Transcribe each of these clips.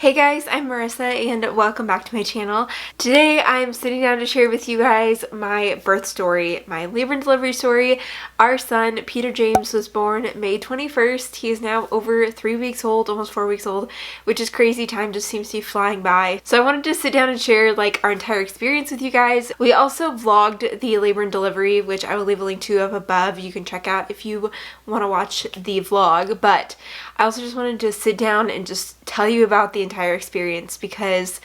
Hey guys, I'm Marissa and welcome back to my channel. Today I'm sitting down to share with you guys my birth story, my labor and delivery story. Our son, Peter James, was born May 21st. He is now over 3 weeks old, almost 4 weeks old, which is crazy. Time just seems to be flying by. So I wanted to sit down and share like our entire experience with you guys. We also vlogged the labor and delivery, which I will leave a link to up above. You can check out if you want to watch the vlog, but I also just wanted to sit down and just tell you about the entire experience because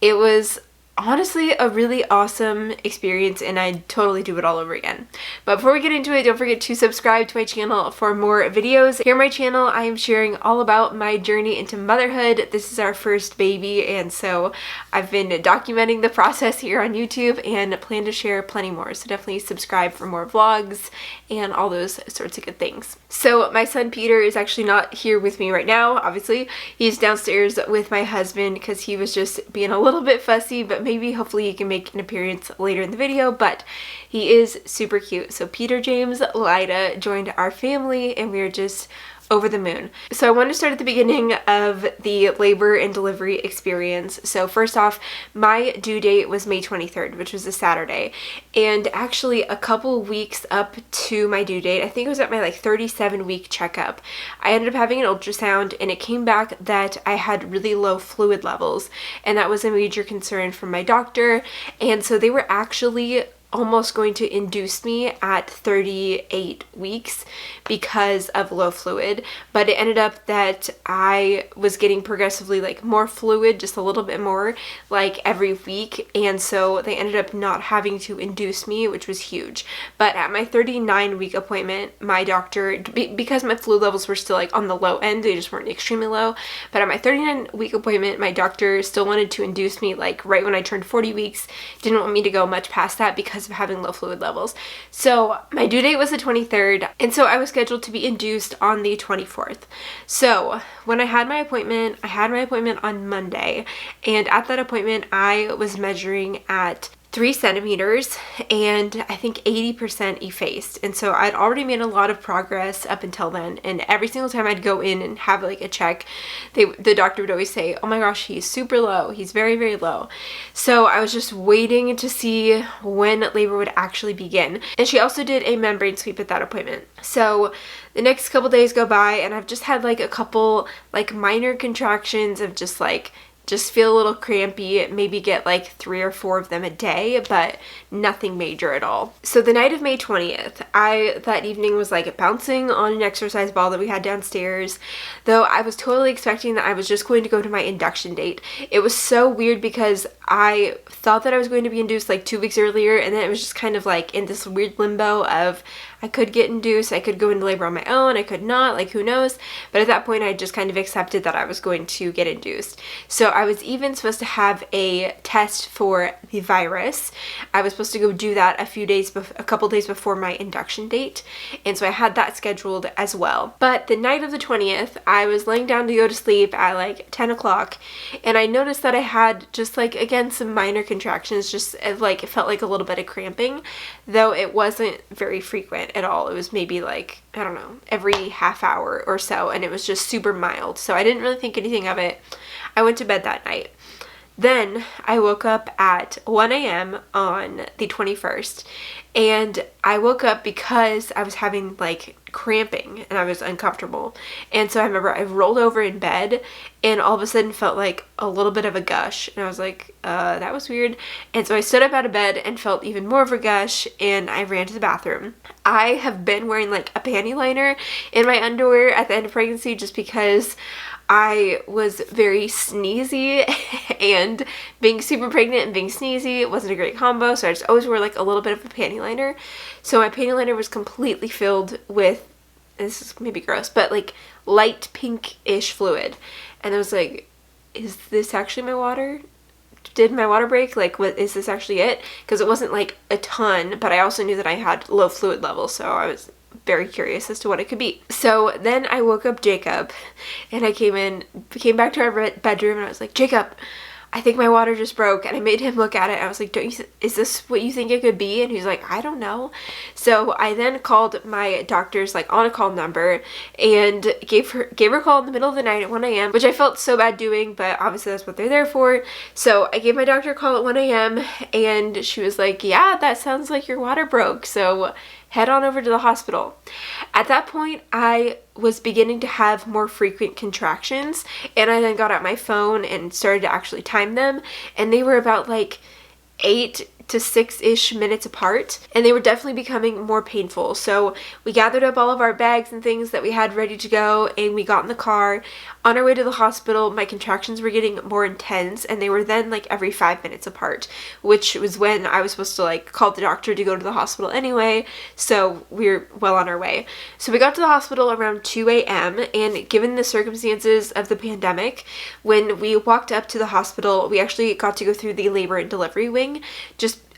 it was honestly a really awesome experience and I'd totally do it all over again. But before we get into it, don't forget to subscribe to my channel for more videos. Here on my channel, I am sharing all about my journey into motherhood. This is our first baby, and so I've been documenting the process here on YouTube and plan to share plenty more. So definitely subscribe for more vlogs and all those sorts of good things. So my son Peter is actually not here with me right now, obviously. He's downstairs with my husband because he was just being a little bit fussy, but maybe hopefully he can make an appearance later in the video, but he is super cute. So Peter James Lyda joined our family and we are just over the moon. So I want to start at the beginning of the labor and delivery experience. So first off, my due date was May 23rd, which was a Saturday. And actually a couple weeks up to my due date, I think it was at my like 37-week checkup, I ended up having an ultrasound and it came back that I had really low fluid levels. And that was a major concern from my doctor. And so they were actually almost going to induce me at 38 weeks because of low fluid, but it ended up that I was getting progressively like more fluid, just a little bit more like every week, and so they ended up not having to induce me, which was huge. But at my 39-week appointment, my doctor, because my fluid levels were still like on the low end, they just weren't extremely low, but at my 39-week appointment, my doctor still wanted to induce me like right when I turned 40 weeks, didn't want me to go much past that because of having low fluid levels. So my due date was the 23rd, and so I was scheduled to be induced on the 24th. So when I had my appointment on Monday, and at that appointment I was measuring at 3 centimeters and I think 80% effaced. And so I'd already made a lot of progress up until then, and every single time I'd go in and have like a check, the doctor would always say, oh my gosh, he's super low, he's very, very low. So I was just waiting to see when labor would actually begin. And she also did a membrane sweep at that appointment. So the next couple days go by and I've just had like a couple like minor contractions of just feel a little crampy, maybe get like 3 or 4 of them a day, but nothing major at all. So the night of May 20th, that evening was like bouncing on an exercise ball that we had downstairs, though I was totally expecting that I was just going to go to my induction date. It was so weird because I thought that I was going to be induced like 2 weeks earlier, and then it was just kind of like in this weird limbo of I could get induced, I could go into labor on my own, I could not, like who knows. But at that point I just kind of accepted that I was going to get induced. So I was even supposed to have a test for the virus. I was supposed to go do that a couple days before my induction date. And so I had that scheduled as well. But the night of the 20th, I was laying down to go to sleep at like 10 o'clock. And I noticed that I had just like, again, some minor contractions, just like it felt like a little bit of cramping, though it wasn't very frequent at all. It was maybe like, I don't know, every half hour or so, and it was just super mild. So I didn't really think anything of it. I went to bed that night. Then I woke up at 1 a.m. on the 21st, and I woke up because I was having like cramping and I was uncomfortable. And so I remember I rolled over in bed and all of a sudden felt like a little bit of a gush, and I was like, that was weird. And so I stood up out of bed and felt even more of a gush, and I ran to the bathroom. I have been wearing like a panty liner in my underwear at the end of pregnancy just because I was very sneezy, and being super pregnant and being sneezy wasn't a great combo, so I just always wore like a little bit of a panty liner. So my panty liner was completely filled with, this is maybe gross, but like light pink-ish fluid. And I was like, is this actually my water? Did my water break? Like, what is this actually it? Because it wasn't like a ton, but I also knew that I had low fluid levels, so I was very curious as to what it could be. So then I woke up Jacob, and I came back to our bedroom, and I was like, Jacob, I think my water just broke. And I made him look at it. I was like, is this what you think it could be? And he's like, I don't know. So I then called my doctor's like on a call number and gave her a call in the middle of the night at 1 a.m., which I felt so bad doing, but obviously that's what they're there for. So I gave my doctor a call at 1 a.m. and she was like, yeah, that sounds like your water broke. So head on over to the hospital. At that point, I was beginning to have more frequent contractions, and I then got out my phone and started to actually time them, and they were about like 8 to 6-ish minutes apart, and they were definitely becoming more painful. So we gathered up all of our bags and things that we had ready to go, and we got in the car. On our way to the hospital, my contractions were getting more intense, and they were then like every 5 minutes apart, which was when I was supposed to like call the doctor to go to the hospital anyway, so we were well on our way. So we got to the hospital around 2 a.m., and given the circumstances of the pandemic, when we walked up to the hospital, we actually got to go through the labor and delivery wing.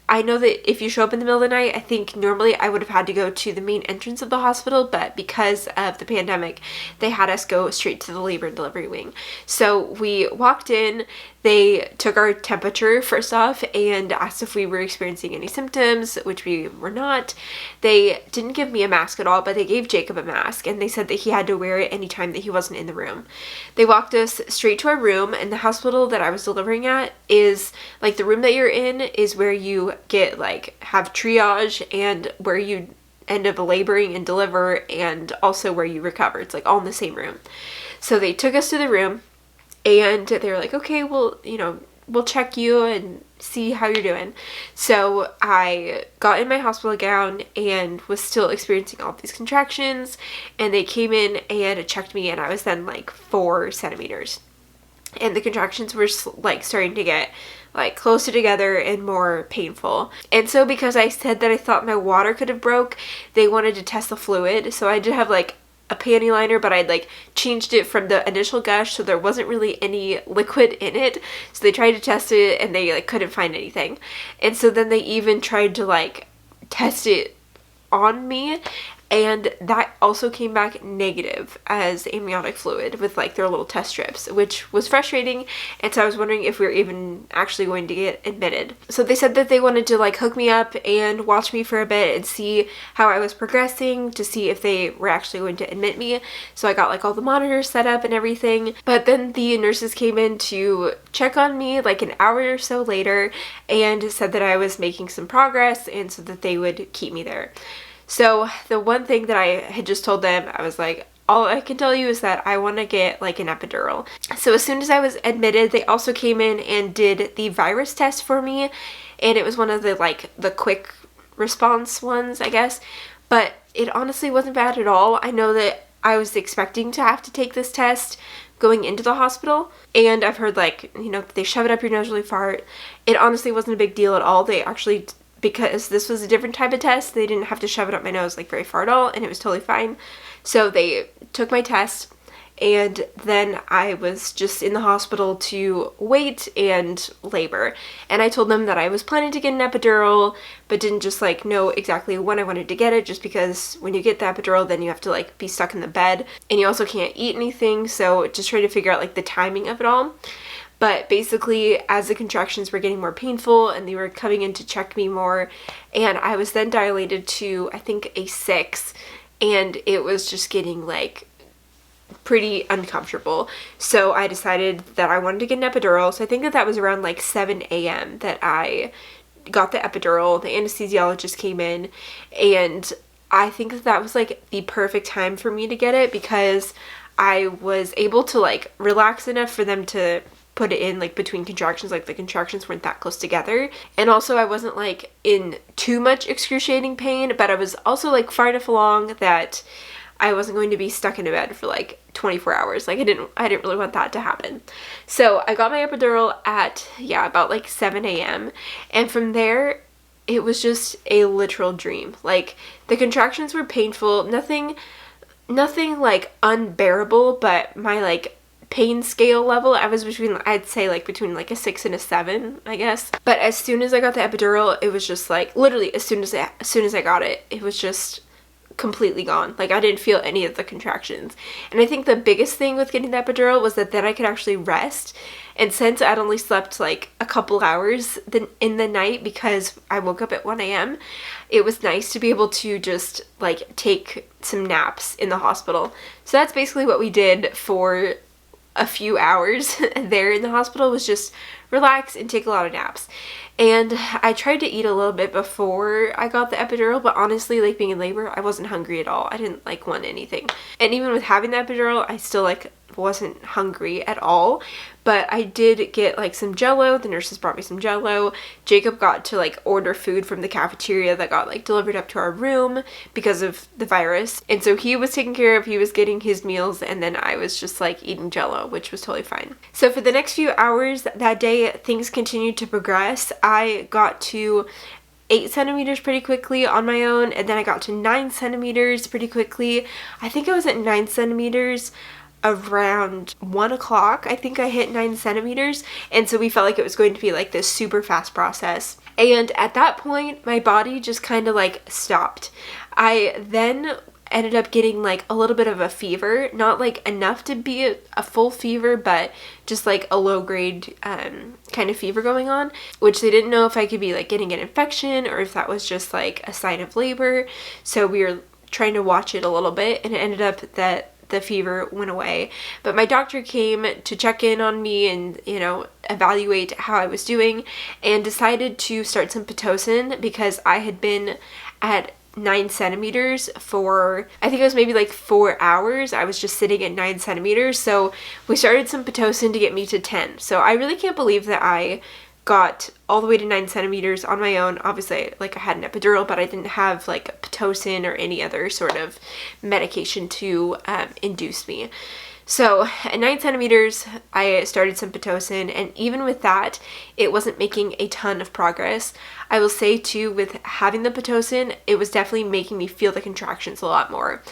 I know that if you show up in the middle of the night, I think normally I would have had to go to the main entrance of the hospital, but because of the pandemic, they had us go straight to the labor and delivery wing. So we walked in, they took our temperature first off and asked if we were experiencing any symptoms, which we were not. They didn't give me a mask at all, but they gave Jacob a mask, and they said that he had to wear it anytime that he wasn't in the room. They walked us straight to our room, and the hospital that I was delivering at is, like, the room that you're in is where you get, like, have triage and where you end up laboring and deliver, and also where you recover. It's, like, all in the same room. So they took us to the room, and they were like, okay, well, we'll check you and see how you're doing. So I got in my hospital gown and was still experiencing all these contractions, and they came in and checked me, and I was then like 4 centimeters. And the contractions were like starting to get like closer together and more painful. And so because I said that I thought my water could have broke, they wanted to test the fluid. So I did have like a panty liner, but I'd like changed it from the initial gush, so there wasn't really any liquid in it. So they tried to test it and they like couldn't find anything. And so then they even tried to like test it on me, and that also came back negative as amniotic fluid with like their little test strips, which was frustrating. And so I was wondering if we were even actually going to get admitted. So they said that they wanted to like hook me up and watch me for a bit and see how I was progressing to see if they were actually going to admit me. So I got like all the monitors set up and everything. But then the nurses came in to check on me like an hour or so later and said that I was making some progress, and so that they would keep me there. So the one thing that I had just told them, I was like, all I can tell you is that I want to get like an epidural. So as soon as I was admitted, they also came in and did the virus test for me, and it was one of the like the quick response ones, I guess. But it honestly wasn't bad at all. I know that I was expecting to have to take this test going into the hospital, and I've heard like, they shove it up your nose really far. It honestly wasn't a big deal at all. They actually, because this was a different type of test, they didn't have to shove it up my nose like very far at all, and it was totally fine. So they took my test, and then I was just in the hospital to wait and labor. And I told them that I was planning to get an epidural, but didn't just like know exactly when I wanted to get it, just because when you get the epidural, then you have to like be stuck in the bed, and you also can't eat anything, so just trying to figure out like the timing of it all. But basically, as the contractions were getting more painful and they were coming in to check me more, and I was then dilated to, I think, a 6, and it was just getting like pretty uncomfortable. So I decided that I wanted to get an epidural. So I think that was around like 7 a.m. that I got the epidural. The anesthesiologist came in, and I think that was like the perfect time for me to get it, because I was able to like relax enough for them to put it in like between contractions, like the contractions weren't that close together, and also I wasn't like in too much excruciating pain, but I was also like far enough along that I wasn't going to be stuck in a bed for like 24 hours. Like I didn't really want that to happen. So I got my epidural at about like 7 a.m. and from there it was just a literal dream. Like the contractions were painful, nothing like unbearable, but my like pain scale level, I was I'd say like between like a 6 and a 7, I guess. But as soon as I got the epidural, it was just like literally as soon as I got it, it was just completely gone. Like I didn't feel any of the contractions. And I think the biggest thing with getting the epidural was that then I could actually rest. And since I'd only slept like a couple hours in the night because I woke up at 1 a.m., it was nice to be able to just like take some naps in the hospital. So that's basically what we did for a few hours there in the hospital, was just relax and take a lot of naps. And I tried to eat a little bit before I got the epidural, but honestly, like being in labor, I wasn't hungry at all. I didn't like want anything. And even with having the epidural, I still like wasn't hungry at all. But I did get like some Jell-O. The nurses brought me some Jell-O. Jacob got to like order food from the cafeteria that got like delivered up to our room because of the virus. And so he was taken care of. He was getting his meals, and then I was just like eating Jell-O, which was totally fine. So for the next few hours that day, things continued to progress. I got to 8 centimeters pretty quickly on my own, and then I got to 9 centimeters pretty quickly. I think I was at 9 centimeters around 1 o'clock. I think I hit 9 centimeters, and so we felt like it was going to be like this super fast process. And at that point, my body just kind of like stopped. I then ended up getting like a little bit of a fever, not like enough to be a full fever, but just like a low grade kind of fever going on, which they didn't know if I could be like getting an infection or if that was just like a sign of labor. So we were trying to watch it a little bit, and it ended up that the fever went away. But my doctor came to check in on me and, you know, evaluate how I was doing, and decided to start some Pitocin because I had been at 9 centimeters for, I think it was maybe like 4 hours. I was just sitting at 9 centimeters. So we started some Pitocin to get me to 10. So I really can't believe that I got all the way to 9 centimeters on my own. Obviously, like I had an epidural, but I didn't have like a Pitocin or any other sort of medication to induce me. So at 9 centimeters, I started some Pitocin, and even with that, it wasn't making a ton of progress. I will say too, with having the Pitocin, it was definitely making me feel the contractions a lot more.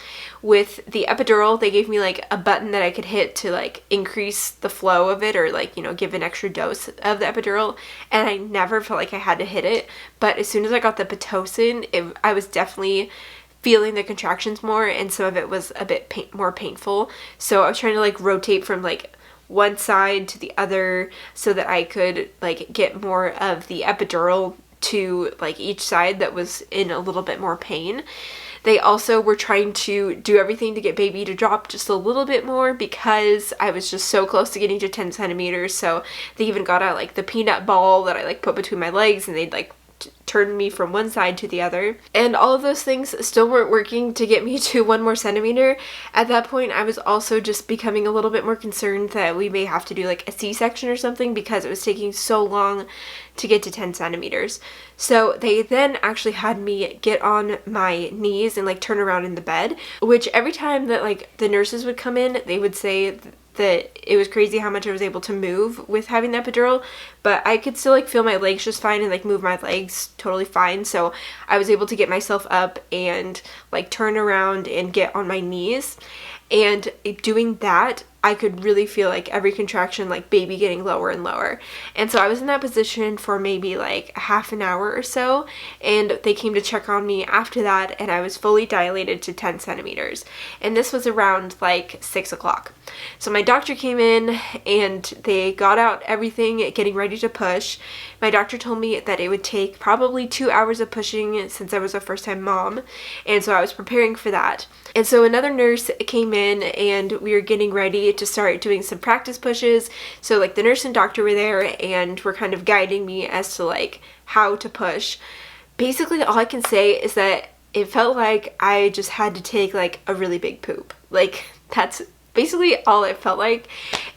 With the epidural, they gave me like a button that I could hit to like increase the flow of it, or like, you know, give an extra dose of the epidural, and I never felt like I had to hit it. But as soon as I got the Pitocin, I was definitely feeling the contractions more, and some of it was a bit more painful. So I was trying to like rotate from like one side to the other so that I could like get more of the epidural to like each side that was in a little bit more pain. They also were trying to do everything to get baby to drop just a little bit more because I was just so close to getting to 10 centimeters. So they even got out like the peanut ball that I like put between my legs, and they'd like turned me from one side to the other, and all of those things still weren't working to get me to 1 more centimeter. At that point, I was also just becoming a little bit more concerned that we may have to do like a C-section or something because it was taking so long to get to 10 centimeters. So they then actually had me get on my knees and like turn around in the bed, which every time that like the nurses would come in, they would say that it was crazy how much I was able to move with having the epidural, but I could still like feel my legs just fine and like move my legs totally fine. So I was able to get myself up and like turn around and get on my knees, and doing that, I could really feel like every contraction, like baby getting lower and lower. And so I was in that position for maybe like a half an hour or so, and they came to check on me after that, and I was fully dilated to 10 centimeters. And this was around like 6 o'clock. So my doctor came in and they got out everything, getting ready to push. My doctor told me that it would take probably 2 hours of pushing since I was a first-time mom, and so I was preparing for that. And so another nurse came in and we were getting ready to start doing some practice pushes. So like the nurse and doctor were there and were kind of guiding me as to like how to push. Basically, all I can say is that it felt like I just had to take like a really big poop. Like that's basically all it felt like.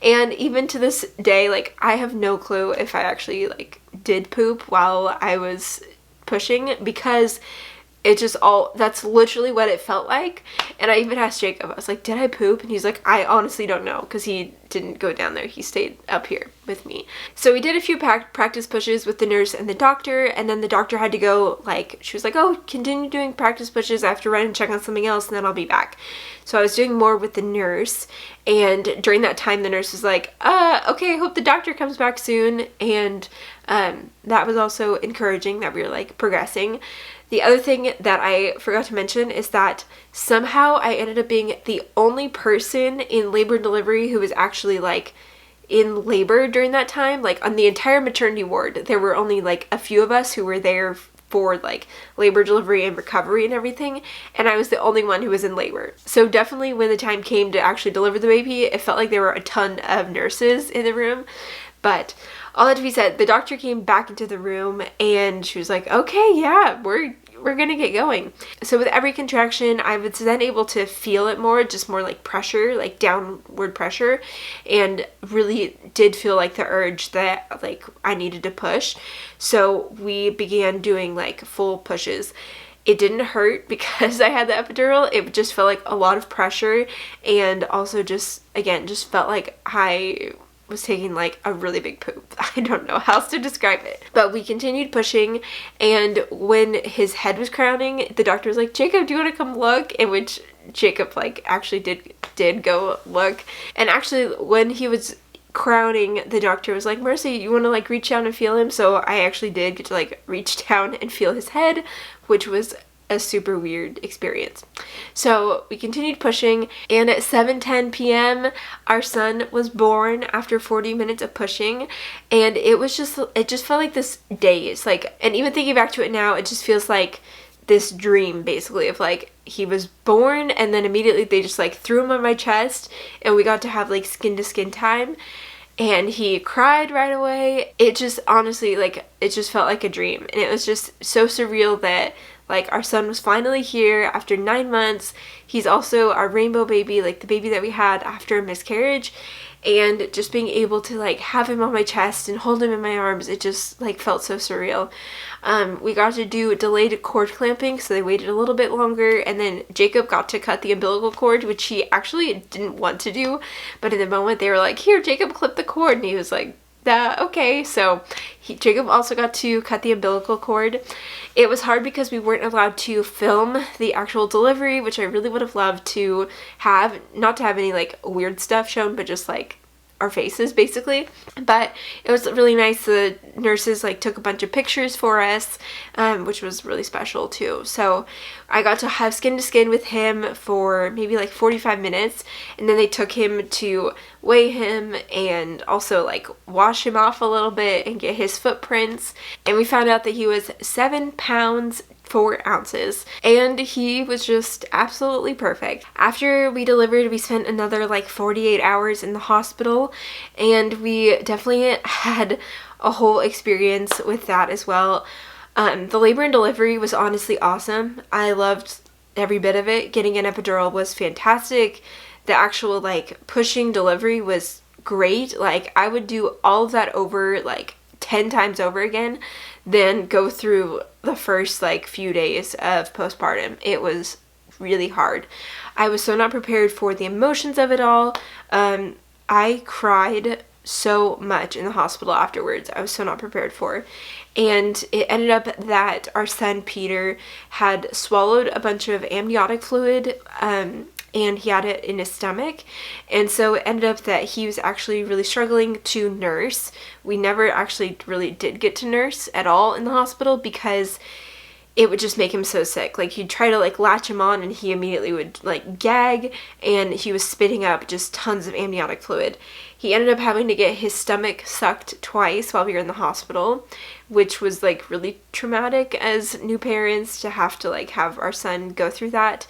And even to this day, like I have no clue if I actually like did poop while I was pushing, because it just that's literally what it felt like. And I even asked Jacob, I was like, did I poop? And he's like, I honestly don't know, because he didn't go down there. He stayed up here with me. So we did a few practice pushes with the nurse and the doctor, and then the doctor had to go, like, she was like, oh, continue doing practice pushes. I have to run and check on something else, and then I'll be back. So I was doing more with the nurse, and during that time, the nurse was like, okay, I hope the doctor comes back soon. And that was also encouraging that we were, like, progressing. The other thing that I forgot to mention is that somehow I ended up being the only person in labor and delivery who was actually like in labor during that time. Like on the entire maternity ward, there were only like a few of us who were there for like labor, delivery, and recovery and everything, and I was the only one who was in labor. So definitely when the time came to actually deliver the baby, it felt like there were a ton of nurses in the room. But all that to be said, the doctor came back into the room and she was like, okay, yeah, we're gonna get going. So with every contraction, I was then able to feel it more, just more like pressure, like downward pressure, and really did feel like the urge that like I needed to push. So we began doing like full pushes. It didn't hurt because I had the epidural. It just felt like a lot of pressure, and also just, again, just felt like I was taking like a really big poop. I don't know how else to describe it. But we continued pushing, and when his head was crowning, the doctor was like, Jacob, do you want to come look? In which Jacob like actually did go look. And actually when he was crowning, the doctor was like, Marissa, you want to like reach down and feel him? So I actually did get to like reach down and feel his head, which was a super weird experience. So we continued pushing, and at 7:10 p.m. our son was born after 40 minutes of pushing, and it just felt like this daze, like, and even thinking back to it now, it just feels like this dream basically of like he was born and then immediately they just like threw him on my chest and we got to have like skin to skin time, and he cried right away. It just honestly, like, it just felt like a dream, and it was just so surreal that like our son was finally here after 9 months. He's also our rainbow baby, like the baby that we had after a miscarriage, and just being able to like have him on my chest and hold him in my arms, it just like felt so surreal. We got to do delayed cord clamping, so they waited a little bit longer, and then Jacob got to cut the umbilical cord, which he actually didn't want to do, but in the moment they were like, here, Jacob, clip the cord, and he was like, okay. So Jacob also got to cut the umbilical cord. It was hard because we weren't allowed to film the actual delivery, which I really would have loved to have, not to have any like weird stuff shown, but just like our faces basically. But it was really nice. The nurses like took a bunch of pictures for us, which was really special too. So I got to have skin to skin with him for maybe like 45 minutes, and then they took him to weigh him and also like wash him off a little bit and get his footprints, and we found out that he was 7 pounds 4 ounces, and he was just absolutely perfect. After we delivered, we spent another like 48 hours in the hospital, and we definitely had a whole experience with that as well. The labor and delivery was honestly awesome. I loved every bit of it. Getting an epidural was fantastic. The actual like pushing delivery was great. Like I would do all of that over like 10 times over again, then go through the first like few days of postpartum. It was really hard. I was so not prepared for the emotions of it all. I cried so much in the hospital afterwards. I was so not prepared for. And it ended up that our son Peter had swallowed a bunch of amniotic fluid, and he had it in his stomach, and so it ended up that he was actually really struggling to nurse. We never actually really did get to nurse at all in the hospital because it would just make him so sick. Like he'd try to like latch him on and he immediately would like gag, and he was spitting up just tons of amniotic fluid. He ended up having to get his stomach sucked twice while we were in the hospital, which was like really traumatic as new parents to have to like have our son go through that.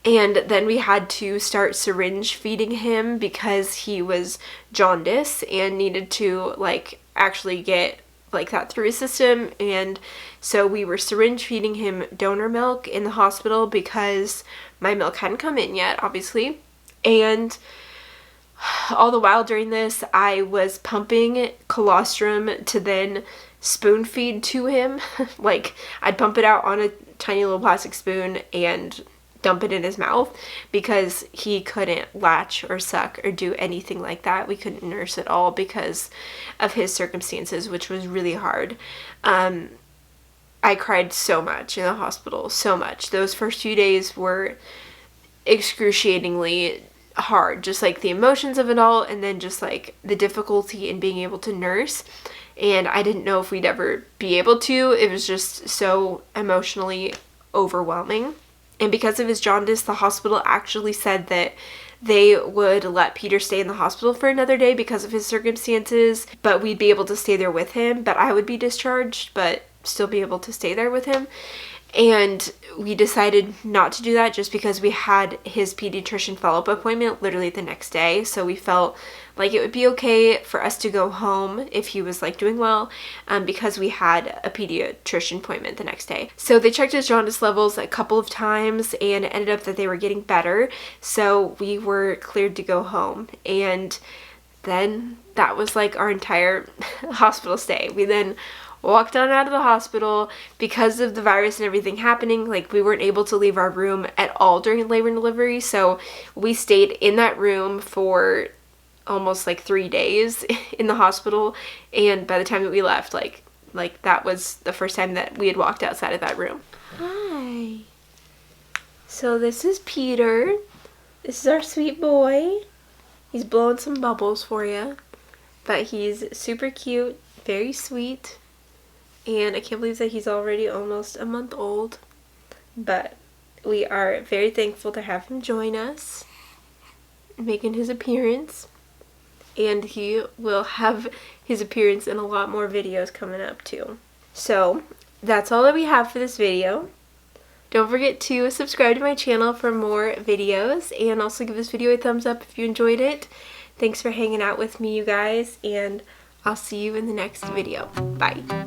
And then we had to start syringe feeding him because he was jaundice and needed to like actually get like that through his system. And so we were syringe feeding him donor milk in the hospital because my milk hadn't come in yet, obviously. And all the while during this, I was pumping colostrum to then spoon feed to him. Like I'd pump it out on a tiny little plastic spoon and dump it in his mouth because he couldn't latch or suck or do anything like that. We couldn't nurse at all because of his circumstances, which was really hard. I cried so much in the hospital, so much. Those first few days were excruciatingly hard, just like the emotions of it all, and then just like the difficulty in being able to nurse. And I didn't know if we'd ever be able to. It was just so emotionally overwhelming. And because of his jaundice, the hospital actually said that they would let Peter stay in the hospital for another day because of his circumstances, but we'd be able to stay there with him, but I would be discharged, but still be able to stay there with him. And we decided not to do that just because we had his pediatrician follow-up appointment literally the next day. So we felt like it would be okay for us to go home if he was like doing well, because we had a pediatrician appointment the next day. So they checked his jaundice levels a couple of times and it ended up that they were getting better. So we were cleared to go home. And then that was like our entire hospital stay. We then walked on out of the hospital because of the virus and everything happening. Like, we weren't able to leave our room at all during labor and delivery, so we stayed in that room for almost like 3 days in the hospital. And by the time that we left, like that was the first time that we had walked outside of that room. Hi. So this is Peter. This is our sweet boy. He's blowing some bubbles for you, but he's super cute, very sweet. And I can't believe that he's already almost a month old. But we are very thankful to have him join us, making his appearance. And he will have his appearance in a lot more videos coming up too. So that's all that we have for this video. Don't forget to subscribe to my channel for more videos, and also give this video a thumbs up if you enjoyed it. Thanks for hanging out with me, you guys, and I'll see you in the next video. Bye.